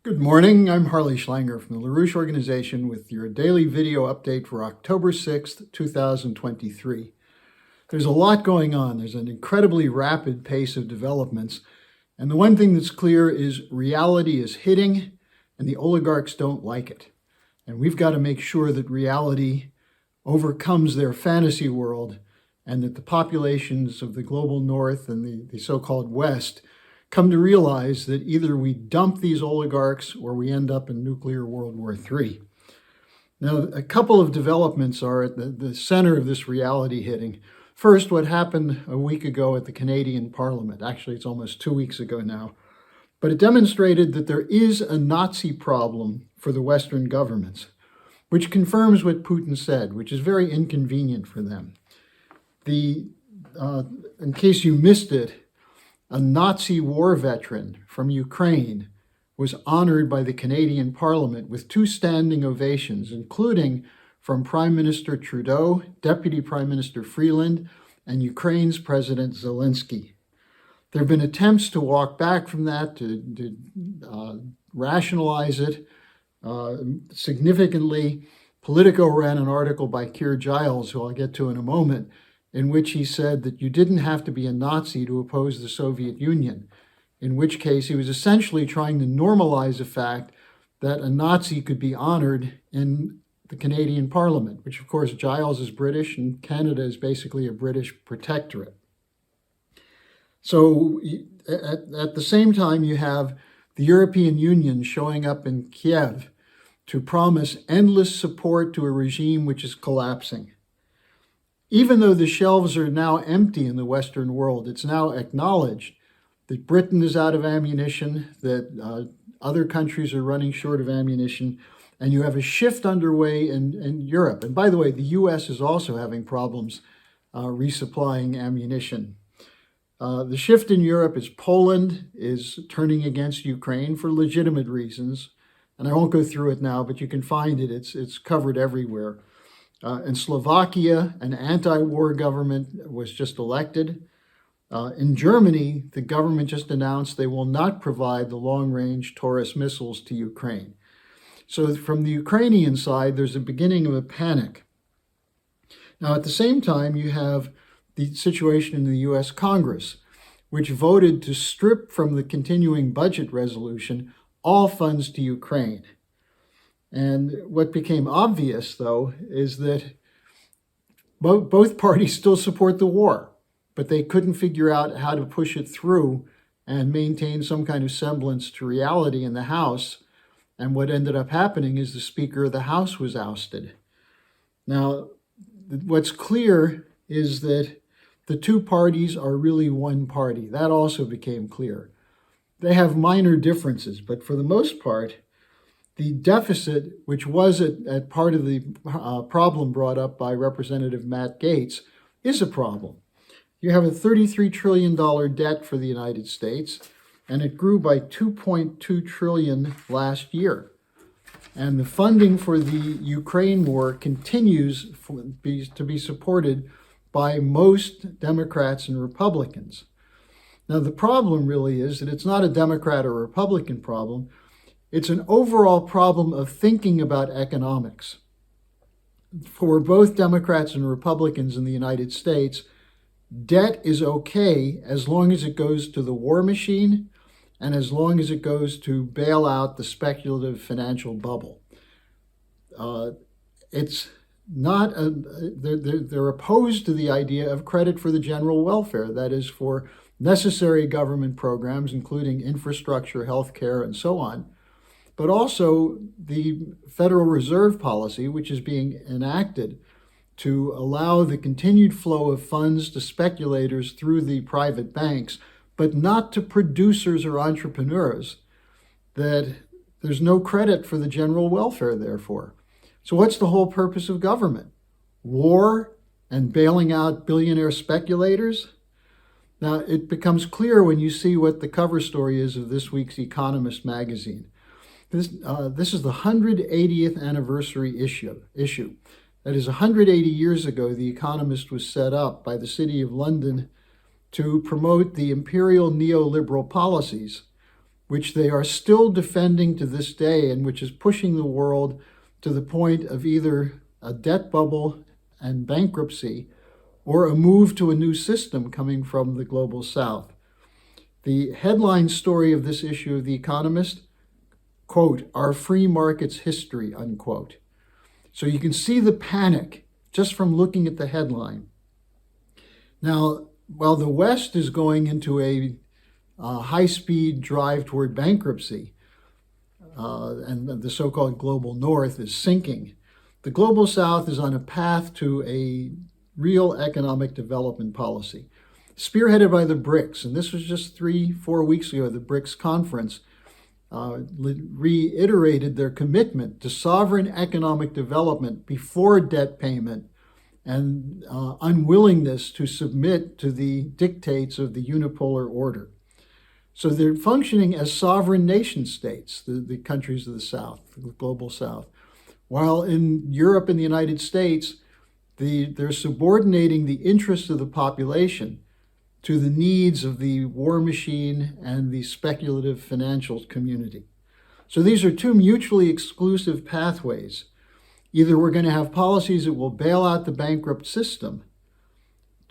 Good morning, I'm Harley Schlanger from the LaRouche organization with your daily video update for October 6th, 2023. There's a lot going on. There's an incredibly rapid pace of developments. And the one thing that's clear is reality is hitting and the oligarchs don't like it. And we've got to make sure that reality overcomes their fantasy world and that the populations of the global north and the so-called west come to realize that either we dump these oligarchs or we end up in nuclear World War III. Now, a couple of developments are at the center of this reality hitting. First, what happened a week ago at the Canadian Parliament. Actually, it's almost 2 weeks ago now. But it demonstrated that there is a Nazi problem for the Western governments, which confirms what Putin said, which is very inconvenient for them. In case you missed it, a Nazi war veteran from Ukraine was honored by the Canadian Parliament with 2 standing ovations, including from Prime Minister Trudeau, Deputy Prime Minister Freeland, and Ukraine's President Zelensky. There have been attempts to walk back from that, to rationalize it significantly. Politico ran an article by Keir Giles, who I'll get to in a moment, in which he said that you didn't have to be a Nazi to oppose the Soviet Union, in which case he was essentially trying to normalize the fact that a Nazi could be honored in the Canadian Parliament, which of course Giles is British and Canada is basically a British protectorate. So at the same time, you have the European Union showing up in Kiev to promise endless support to a regime which is collapsing. Even though the shelves are now empty in the Western world, it's now acknowledged that Britain is out of ammunition, that other countries are running short of ammunition, and you have a shift underway in Europe. And by the way, the US is also having problems resupplying ammunition. The shift in Europe is Poland is turning against Ukraine for legitimate reasons. And I won't go through it now, but you can find it. It's covered everywhere. In Slovakia, an anti-war government was just elected. In Germany, the government just announced they will not provide the long-range Taurus missiles to Ukraine. So from the Ukrainian side, there's a beginning of a panic. Now, at the same time, you have the situation in the US Congress, which voted to strip from the continuing budget resolution all funds to Ukraine. And what became obvious, though, is that both parties still support the war, but they couldn't figure out how to push it through and maintain some kind of semblance to reality in the House. And what ended up happening is the Speaker of the House was ousted. Now, what's clear is that the two parties are really one party. That also became clear. They have minor differences, but for the most part, the deficit, which was at part of the problem brought up by Representative Matt Gaetz, is a problem. You have a $33 trillion debt for the United States, and it grew by $2.2 trillion last year. And the funding for the Ukraine war continues to be supported by most Democrats and Republicans. Now, the problem really is that it's not a Democrat or Republican problem. It's an overall problem of thinking about economics. For both Democrats and Republicans in the United States, debt is okay as long as it goes to the war machine and as long as it goes to bail out the speculative financial bubble. It's not they're opposed to the idea of credit for the general welfare, that is, for necessary government programs, including infrastructure, healthcare, and so on, but also the Federal Reserve policy, which is being enacted to allow the continued flow of funds to speculators through the private banks, but not to producers or entrepreneurs, that there's no credit for the general welfare, therefore. So what's the whole purpose of government? War and bailing out billionaire speculators? Now, it becomes clear when you see what the cover story is of this week's Economist magazine. This is the 180th anniversary issue. That is, 180 years ago, the Economist was set up by the City of London to promote the imperial neoliberal policies which they are still defending to this day and which is pushing the world to the point of either a debt bubble and bankruptcy or a move to a new system coming from the global south. The headline story of this issue of The Economist, quote, "Our free market's history," unquote. So you can see the panic just from looking at the headline. Now, while the West is going into a high-speed drive toward bankruptcy, and the so-called global north is sinking, the global south is on a path to a real economic development policy, spearheaded by the BRICS. And this was just 3-4 weeks ago, the BRICS conference reiterated their commitment to sovereign economic development before debt payment and unwillingness to submit to the dictates of the unipolar order. So they're functioning as sovereign nation states, the countries of the South, the global South. While in Europe and the United States, they're subordinating the interests of the population to the needs of the war machine and the speculative financial community. So these are two mutually exclusive pathways. Either we're going to have policies that will bail out the bankrupt system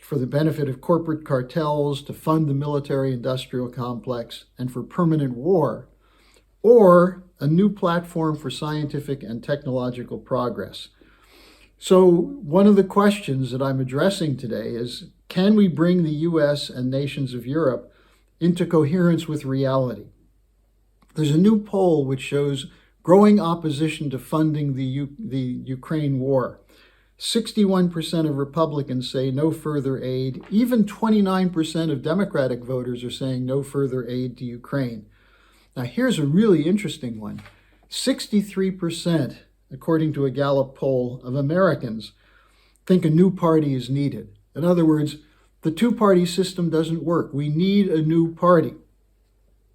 for the benefit of corporate cartels to fund the military-industrial complex and for permanent war, or a new platform for scientific and technological progress. So one of the questions that I'm addressing today is, can we bring the US and nations of Europe into coherence with reality? There's a new poll which shows growing opposition to funding the Ukraine war. 61% of Republicans say no further aid. Even 29% of Democratic voters are saying no further aid to Ukraine. Now, here's a really interesting one. 63%, according to a Gallup poll, of Americans think a new party is needed. In other words, the two-party system doesn't work. We need a new party.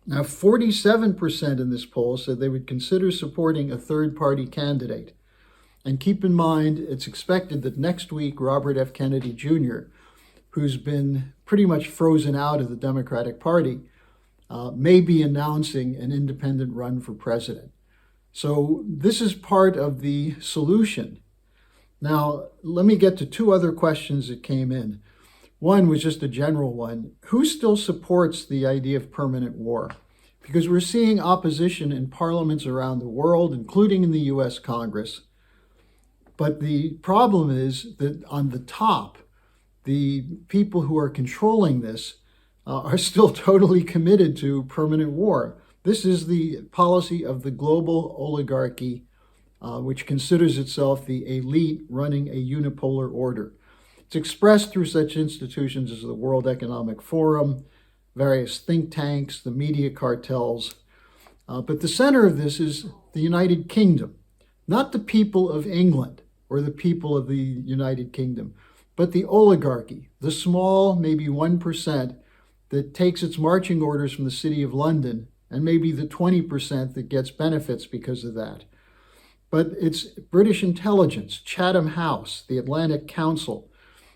Now, 47% in this poll said they would consider supporting a third-party candidate. And keep in mind, it's expected that next week, Robert F. Kennedy Jr., who's been pretty much frozen out of the Democratic Party, may be announcing an independent run for president. So this is part of the solution. Now, let me get to two other questions that came in. One was just a general one. Who still supports the idea of permanent war? Because we're seeing opposition in parliaments around the world, including in the US Congress. But the problem is that on the top, the people who are controlling this are still totally committed to permanent war. This is the policy of the global oligarchy, which considers itself the elite running a unipolar order. It's expressed through such institutions as the World Economic Forum, various think tanks, the media cartels. But the center of this is the United Kingdom, not the people of England or the people of the United Kingdom, but the oligarchy, the small, maybe 1% that takes its marching orders from the City of London, and maybe the 20% that gets benefits because of that. But it's British intelligence, Chatham House, the Atlantic Council.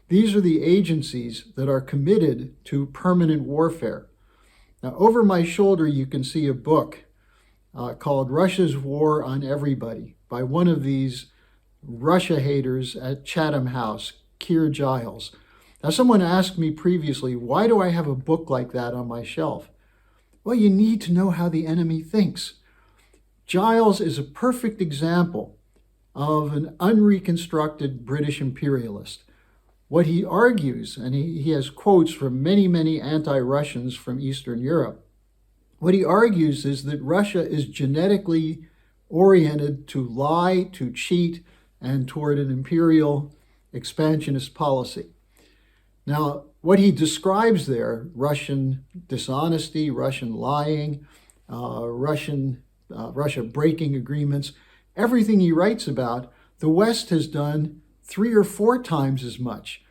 These are the agencies that are committed to permanent warfare. Now, over my shoulder, you can see a book called Russia's War on Everybody by one of these Russia haters at Chatham House, Keir Giles. Now, someone asked me previously, why do I have a book like that on my shelf? Well, you need to know how the enemy thinks. Giles is a perfect example of an unreconstructed British imperialist. What he argues, and he has quotes from many, many anti-Russians from Eastern Europe, what he argues is that Russia is genetically oriented to lie, to cheat, and toward an imperial expansionist policy. Now, what he describes there, Russian dishonesty, Russian lying, Russia breaking agreements, everything he writes about, the West has done 3 or 4 times as much.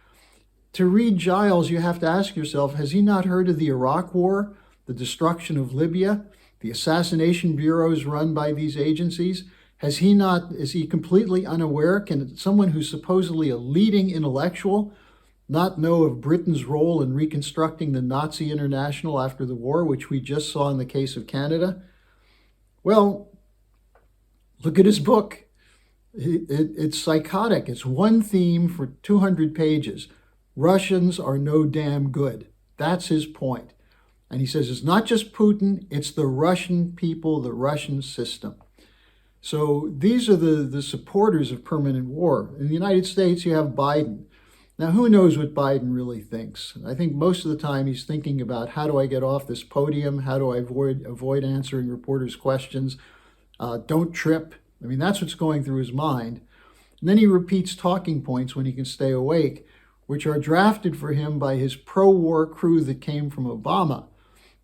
To read Giles, you have to ask yourself, has he not heard of the Iraq War, the destruction of Libya, the assassination bureaus run by these agencies? Is he completely unaware? Can someone who's supposedly a leading intellectual not know of Britain's role in reconstructing the Nazi international after the war, which we just saw in the case of Canada? Well, look at his book. It's psychotic. It's one theme for 200 pages. Russians are no damn good. That's his point. And he says it's not just Putin, it's the Russian people, the Russian system. So these are the supporters of permanent war. In the United States, you have Biden. Now, who knows what Biden really thinks? I think most of the time he's thinking about, how do I get off this podium? How do I avoid answering reporters' questions? Don't trip. I mean, that's what's going through his mind. And then he repeats talking points when he can stay awake, which are drafted for him by his pro-war crew that came from Obama,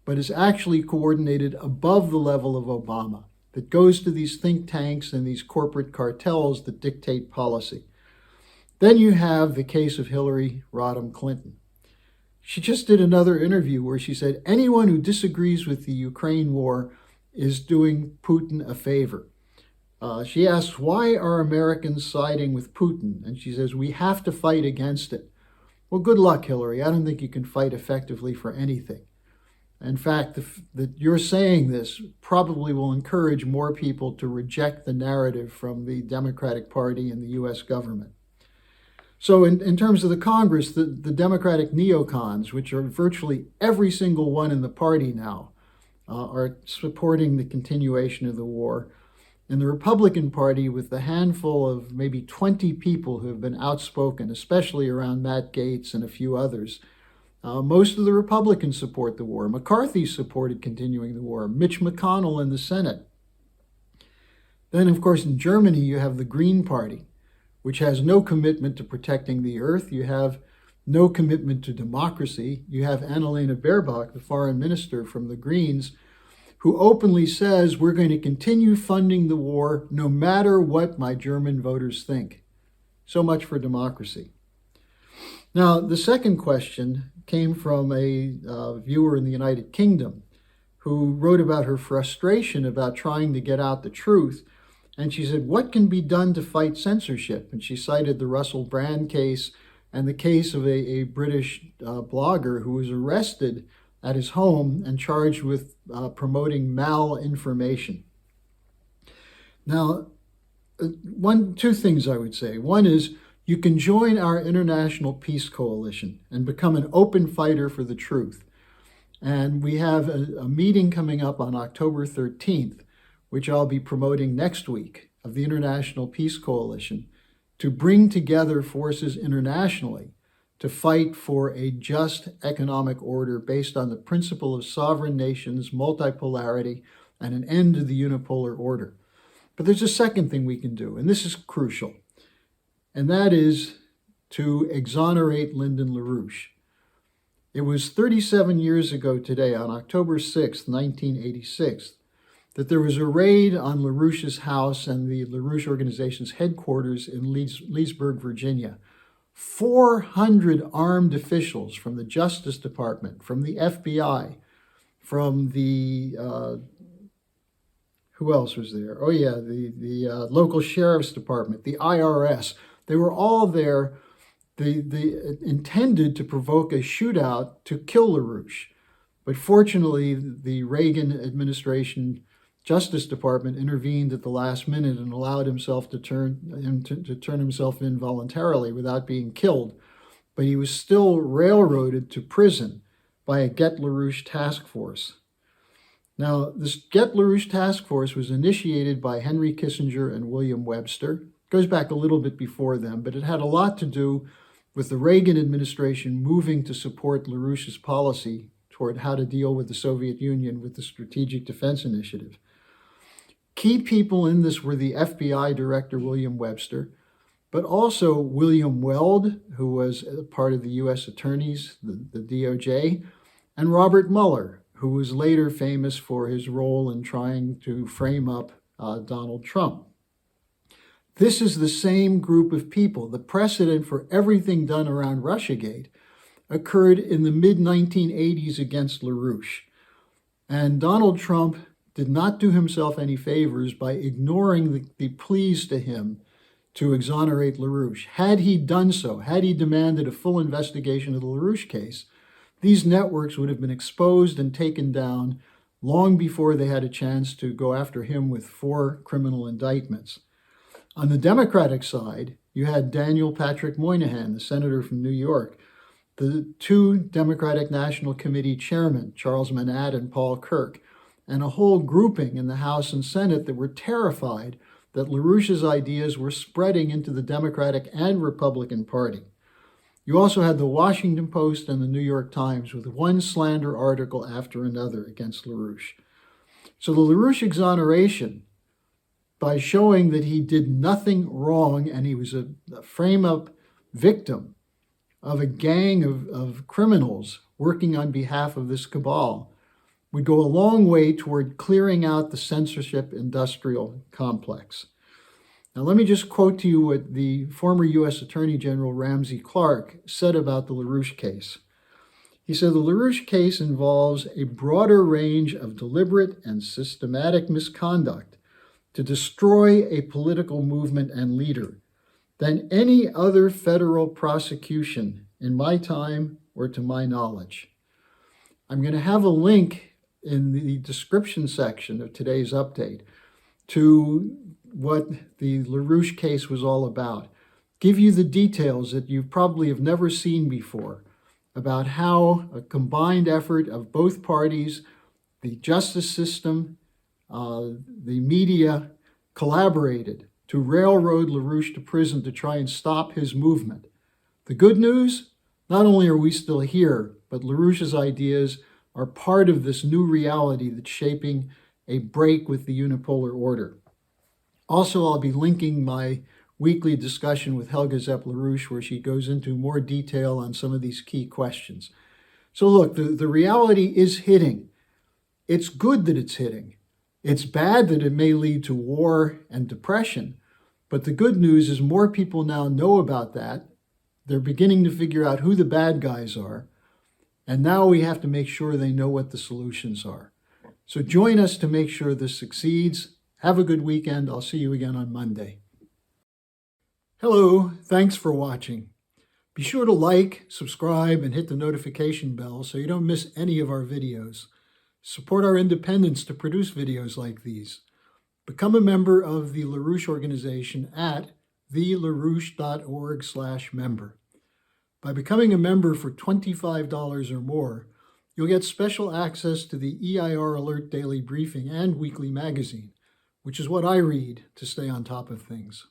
but is actually coordinated above the level of Obama, that goes to these think tanks and these corporate cartels that dictate policy. Then you have the case of Hillary Rodham Clinton. She just did another interview where she said anyone who disagrees with the Ukraine war is doing Putin a favor. She asks, why are Americans siding with Putin? And she says, we have to fight against it. Well, good luck, Hillary. I don't think you can fight effectively for anything. In fact, that you're saying this probably will encourage more people to reject the narrative from the Democratic Party and the U.S. government. So in terms of the Congress, the Democratic neocons, which are virtually every single one in the party now, are supporting the continuation of the war. And the Republican Party, with the handful of maybe 20 people who have been outspoken, especially around Matt Gaetz and a few others, most of the Republicans support the war. McCarthy supported continuing the war. Mitch McConnell in the Senate. Then, of course, in Germany, you have the Green Party, which has no commitment to protecting the earth. You have no commitment to democracy. You have Annalena Baerbock, the foreign minister from the Greens, who openly says, we're going to continue funding the war no matter what my German voters think. So much for democracy. Now, the second question came from a viewer in the United Kingdom who wrote about her frustration about trying to get out the truth. And she said, what can be done to fight censorship? And she cited the Russell Brand case and the case of a British blogger who was arrested at his home and charged with promoting malinformation. Now, two things I would say. One is, you can join our International Peace Coalition and become an open fighter for the truth. And we have a meeting coming up on October 13th, which I'll be promoting next week, of the International Peace Coalition, to bring together forces internationally to fight for a just economic order based on the principle of sovereign nations, multipolarity, and an end to the unipolar order. But there's a second thing we can do, and this is crucial. And that is to exonerate Lyndon LaRouche. It was 37 years ago today, on October 6, 1986, that there was a raid on LaRouche's house and the LaRouche organization's headquarters in Leesburg, Virginia. 400 armed officials from the Justice Department, from the FBI, from the who else was there? Oh yeah, the local sheriff's department, the IRS. They were all there. They intended to provoke a shootout to kill LaRouche. But fortunately, the Reagan administration Justice Department intervened at the last minute and allowed himself to turn himself in voluntarily without being killed. But he was still railroaded to prison by a Get LaRouche task force. Now, this Get LaRouche task force was initiated by Henry Kissinger and William Webster. It goes back a little bit before them, but it had a lot to do with the Reagan administration moving to support LaRouche's policy toward how to deal with the Soviet Union with the Strategic Defense Initiative. Key people in this were the FBI Director William Webster, but also William Weld, who was part of the U.S. attorneys, the DOJ, and Robert Mueller, who was later famous for his role in trying to frame up Donald Trump. This is the same group of people. The precedent for everything done around Russiagate occurred in the mid-1980s against LaRouche. And Donald Trump did not do himself any favors by ignoring the pleas to him to exonerate LaRouche. Had he done so, had he demanded a full investigation of the LaRouche case, these networks would have been exposed and taken down long before they had a chance to go after him with 4 criminal indictments. On the Democratic side, you had Daniel Patrick Moynihan, the senator from New York, the 2 Democratic National Committee chairmen, Charles Manat and Paul Kirk, and a whole grouping in the House and Senate that were terrified that LaRouche's ideas were spreading into the Democratic and Republican Party. You also had the Washington Post and the New York Times with one slander article after another against LaRouche. So the LaRouche exoneration, by showing that he did nothing wrong and he was a frame-up victim of a gang of criminals working on behalf of this cabal, would go a long way toward clearing out the censorship industrial complex. Now, let me just quote to you what the former U.S. Attorney General Ramsey Clark said about the LaRouche case. He said, the LaRouche case involves a broader range of deliberate and systematic misconduct to destroy a political movement and leader than any other federal prosecution in my time or to my knowledge. I'm going to have a link in the description section of today's update to what the LaRouche case was all about. Give you the details that you probably have never seen before about how a combined effort of both parties, the justice system, the media, collaborated to railroad LaRouche to prison to try and stop his movement. The good news, not only are we still here, but LaRouche's ideas are part of this new reality that's shaping a break with the unipolar order. Also, I'll be linking my weekly discussion with Helga Zepp-LaRouche, where she goes into more detail on some of these key questions. So look, the reality is hitting. It's good that it's hitting. It's bad that it may lead to war and depression, but the good news is more people now know about that. They're beginning to figure out who the bad guys are, and now we have to make sure they know what the solutions are. So join us to make sure this succeeds. Have a good weekend. I'll see you again on Monday. Hello, thanks for watching. Be sure to like, subscribe, and hit the notification bell so you don't miss any of our videos. Support our independence to produce videos like these. Become a member of the LaRouche organization at thelarouche.org/member. By becoming a member for $25 or more, you'll get special access to the EIR Alert Daily Briefing and Weekly Magazine, which is what I read to stay on top of things.